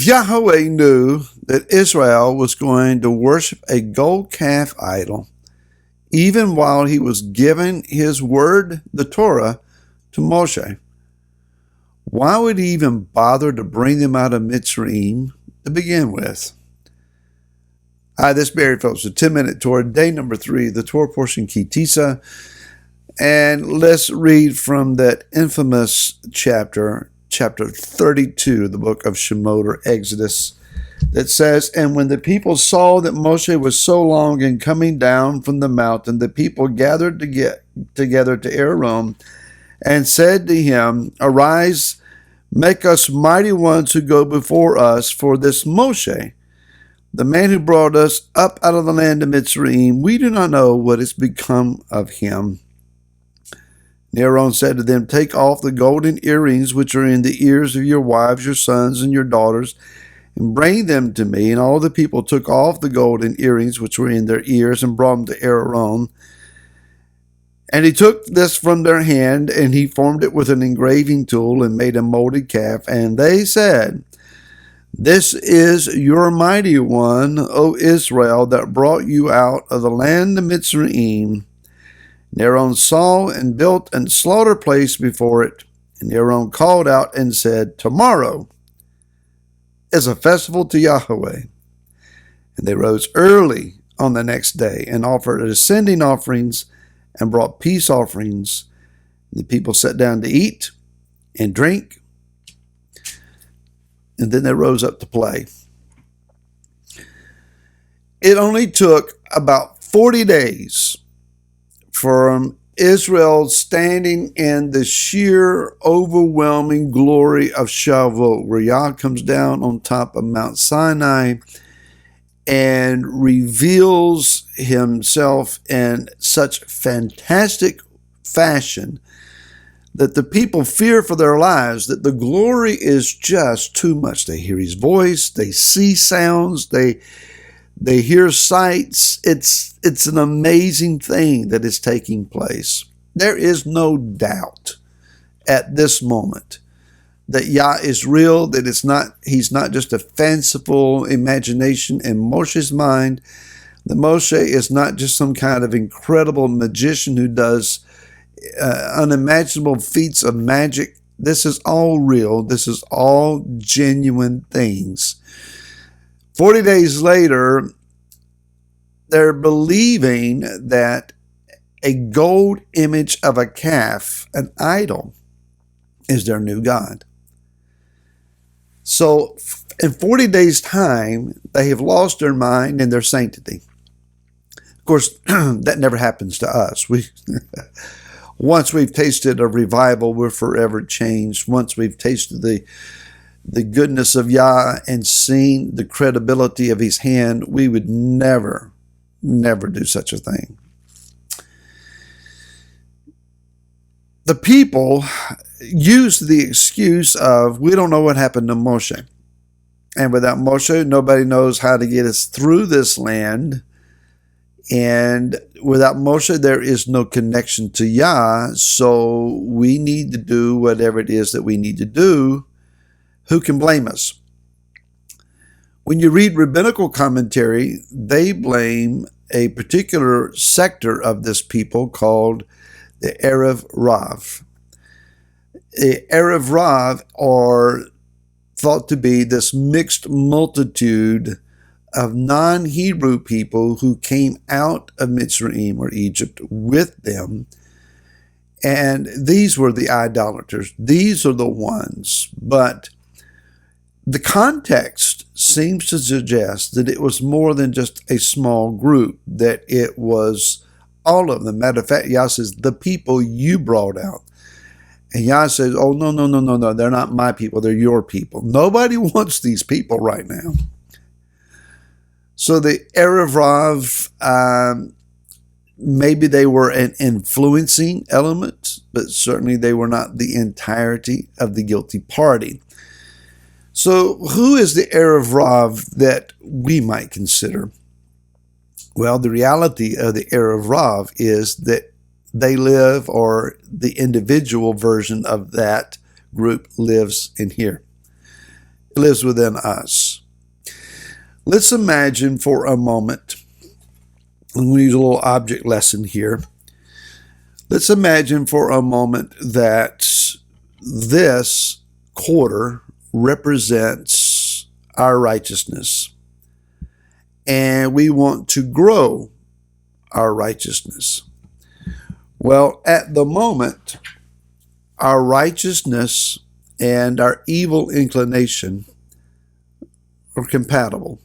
Yahweh knew that Israel was going to worship a gold calf idol, even while he was giving his word, the Torah, to Moshe. Why would he even bother to bring them out of Mitzrayim to begin with? Hi, this is Barry Phillips, a 10-minute Torah, day number 3, the Torah portion key Tisa. And let's read from that infamous chapter 32, the book of Shemot or Exodus, that says, "And when the people saw that Moshe was so long in coming down from the mountain, the people gathered together to Aaron and said to him, 'Arise, make us mighty ones who go before us, for this Moshe, the man who brought us up out of the land of Mitzrayim, we do not know what has become of him.' And Aaron said to them, 'Take off the golden earrings which are in the ears of your wives, your sons, and your daughters, and bring them to me.' And all the people took off the golden earrings which were in their ears and brought them to Aaron. And he took this from their hand, and he formed it with an engraving tool and made a molded calf. And they said, 'This is your mighty one, O Israel, that brought you out of the land of Mitzrayim.' And Aaron saw and built a slaughter place before it. And Aaron called out and said, 'Tomorrow is a festival to Yahweh.' And they rose early on the next day and offered ascending offerings and brought peace offerings. And the people sat down to eat and drink, and then they rose up to play. It only took about 40 days from Israel standing in the sheer overwhelming glory of Shavuot, where Yah comes down on top of Mount Sinai and reveals himself in such fantastic fashion that the people fear for their lives, that the glory is just too much. They hear his voice, they see sounds, they hear sights. It's an amazing thing that is taking place. There is no doubt at this moment that Yah is real, that he's not just a fanciful imagination in Moshe's mind, that Moshe is not just some kind of incredible magician who does unimaginable feats of magic. This is all real. This is all genuine things. 40 days later, they're believing that a gold image of a calf, an idol, is their new God. So in 40 days' time, they have lost their mind and their sanctity. Of course, that never happens to us. Once we've tasted a revival, we're forever changed. Once we've tasted the goodness of Yah and seen the credibility of his hand, we would never do such a thing. The people used the excuse of, we don't know what happened to Moshe. And without Moshe, nobody knows how to get us through this land. And without Moshe, there is no connection to Yah. So we need to do whatever it is that we need to do. Who can blame us? When you read rabbinical commentary, they blame a particular sector of this people called the Erev Rav. The Erev Rav are thought to be this mixed multitude of non-Hebrew people who came out of Mitzrayim or Egypt with them. And these were the idolaters. These are the ones. But the context seems to suggest that it was more than just a small group, that it was all of them. Matter of fact, Yah says, the people you brought out. And Yah says, oh, no, they're not my people, they're your people. Nobody wants these people right now. So the Erev Rav, maybe they were an influencing element, but certainly they were not the entirety of the guilty party. So who is the Erev Rav that we might consider? Well, the reality of the Erev Rav is that they live, or the individual version of that group lives in here. lives within us. Let's imagine for a moment, I'm going to use a little object lesson here. Let's imagine for a moment that this quarter represents our righteousness, and we want to grow our righteousness. Well, at the moment, our righteousness and our evil inclination are compatible.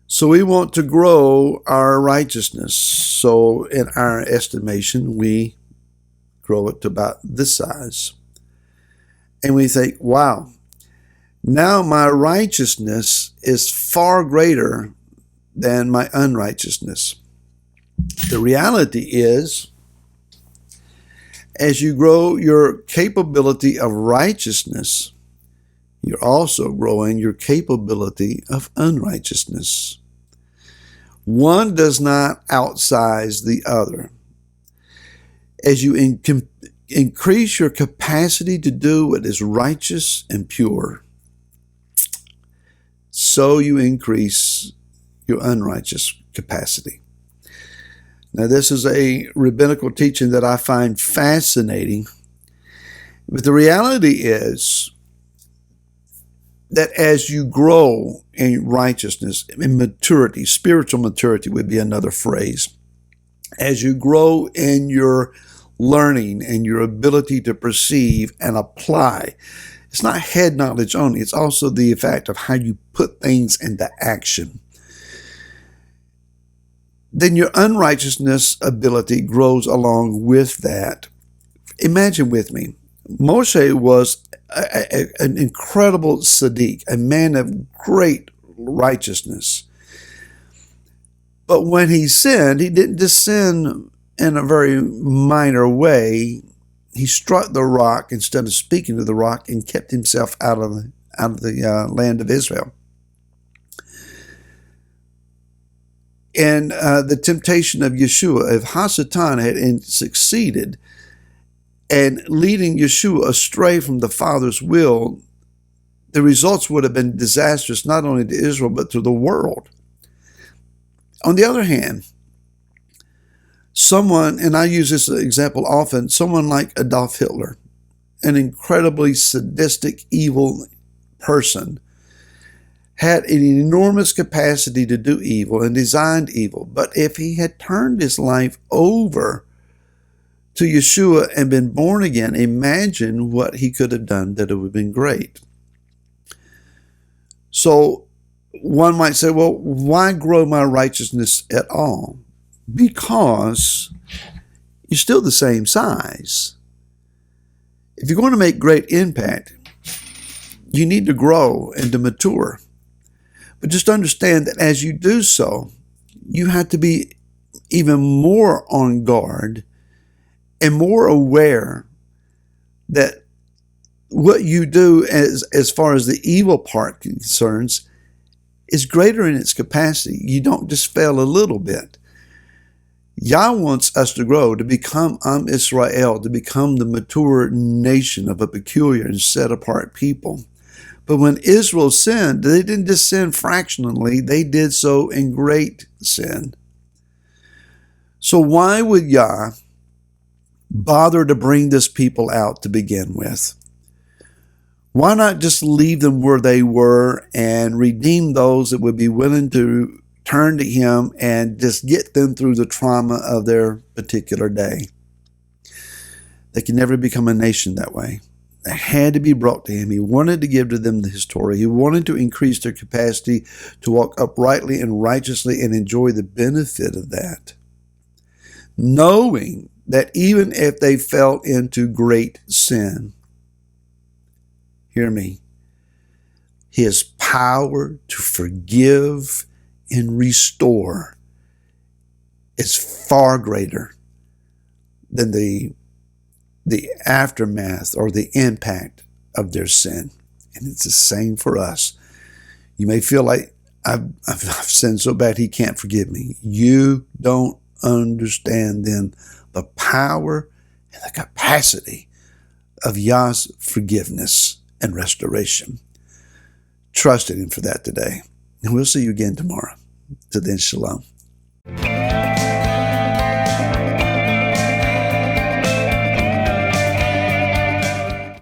So we want to grow our righteousness. So in our estimation, we grow it to about this size. And we think, wow, now my righteousness is far greater than my unrighteousness. The reality is, as you grow your capability of righteousness, you're also growing your capability of unrighteousness. One does not outsize the other. As you increase your capacity to do what is righteous and pure, so you increase your unrighteous capacity. Now, this is a rabbinical teaching that I find fascinating. But the reality is that as you grow in righteousness, in maturity, spiritual maturity would be another phrase. As you grow in your learning and your ability to perceive and apply, it's not head knowledge only, it's also the fact of how you put things into action. Then your unrighteousness ability grows along with that. Imagine with me, Moshe was an incredible Sadiq, a man of great righteousness. But when he sinned, he didn't just sin in a very minor way. He struck the rock instead of speaking to the rock and kept himself out of the land of Israel. And the temptation of Yeshua, if Hasatan had succeeded and leading Yeshua astray from the Father's will, the results would have been disastrous not only to Israel but to the world. On the other hand, someone, and I use this example often, someone like Adolf Hitler, an incredibly sadistic, evil person, had an enormous capacity to do evil and designed evil. But if he had turned his life over to Yeshua and been born again, imagine what he could have done that it would have been great. So one might say, well, why grow my righteousness at all? Because you're still the same size. If you're going to make great impact, you need to grow and to mature. But just understand that as you do so, you have to be even more on guard and more aware that what you do as far as the evil part concerns is greater in its capacity. You don't just fail a little bit. Yah wants us to grow, to become Am Israel, to become the mature nation of a peculiar and set-apart people. But when Israel sinned, they didn't just sin fractionally, they did so in great sin. So why would Yah bother to bring this people out to begin with? Why not just leave them where they were and redeem those that would be willing to turn to Him and just get them through the trauma of their particular day? They can never become a nation that way. They had to be brought to Him. He wanted to give to them His Torah. He wanted to increase their capacity to walk uprightly and righteously and enjoy the benefit of that, knowing that even if they fell into great sin, hear me, His power to forgive and restore is far greater than the aftermath or the impact of their sin. And it's the same for us. You may feel like I've sinned so bad He can't forgive me. You don't understand then the power and the capacity of Yah's forgiveness and restoration. trust in him for that today. And we'll see you again tomorrow. Till then, shalom.